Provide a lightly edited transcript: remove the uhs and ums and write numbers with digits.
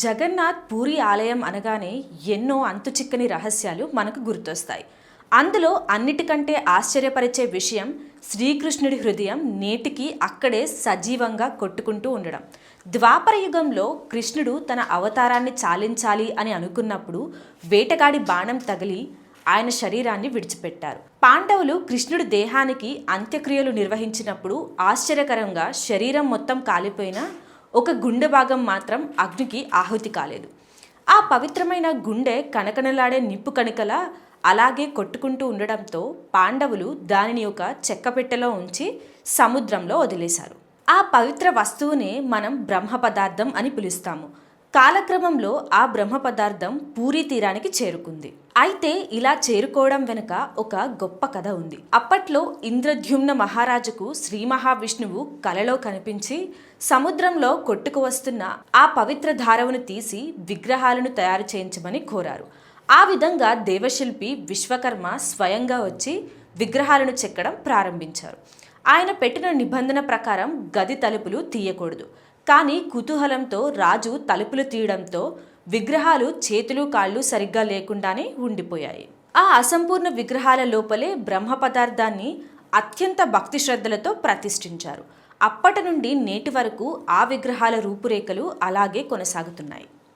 జగన్నాథ్ పూరి ఆలయం అనగానే ఎన్నో అంతుచిక్కని రహస్యాలు మనకు గుర్తొస్తాయి. అందులో అన్నిటికంటే ఆశ్చర్యపరిచే విషయం శ్రీకృష్ణుడి హృదయం నేటికి అక్కడే సజీవంగా కొట్టుకుంటూ ఉండడం. ద్వాపర యుగంలో కృష్ణుడు తన అవతారాన్ని చాలించాలి అని అనుకున్నప్పుడు వేటగాడి బాణం తగిలి ఆయన శరీరాన్ని విడిచిపెట్టారు. పాండవులు కృష్ణుడి దేహానికి అంత్యక్రియలు నిర్వహించినప్పుడు ఆశ్చర్యకరంగా శరీరం మొత్తం కాలిపోయినా ఒక గుండె భాగం మాత్రం అగ్నికి ఆహుతి కాలేదు. ఆ పవిత్రమైన గుండె కనకనలాడే నిప్పు కణికలా అలాగే కొట్టుకుంటూ ఉండడంతో పాండవులు దానిని ఒక చెక్కపెట్టెలో ఉంచి సముద్రంలో వదిలేశారు. ఆ పవిత్ర వస్తువునే మనం బ్రహ్మ పదార్థం అని పిలుస్తాము. కాలక్రమంలో ఆ బ్రహ్మ పదార్థం పూరీ తీరానికి చేరుకుంది. అయితే ఇలా చేరుకోవడం వెనుక ఒక గొప్ప కథ ఉంది. అప్పట్లో ఇంద్రద్యుమ్న మహారాజుకు శ్రీ మహావిష్ణువు కలలో కనిపించి సముద్రంలో కొట్టుకు వస్తున్న ఆ పవిత్ర ధారవును తీసి విగ్రహాలను తయారు చేయించమని కోరారు. ఆ విధంగా దేవశిల్పి విశ్వకర్మ స్వయంగా వచ్చి విగ్రహాలను చెక్కడం ప్రారంభించారు. ఆయన పెట్టిన నిబంధన ప్రకారం గది తలుపులు తీయకూడదు. కానీ కుతూహలంతో రాజు తలుపులు తీయడంతో విగ్రహాలు చేతులు కాళ్ళు సరిగ్గా లేకుండానే ఉండిపోయాయి. ఆ అసంపూర్ణ విగ్రహాల లోపలే బ్రహ్మ పదార్థాన్ని అత్యంత భక్తి శ్రద్ధలతో ప్రతిష్ఠించారు. అప్పటి నుండి నేటి వరకు ఆ విగ్రహాల రూపురేఖలు అలాగే కొనసాగుతున్నాయి.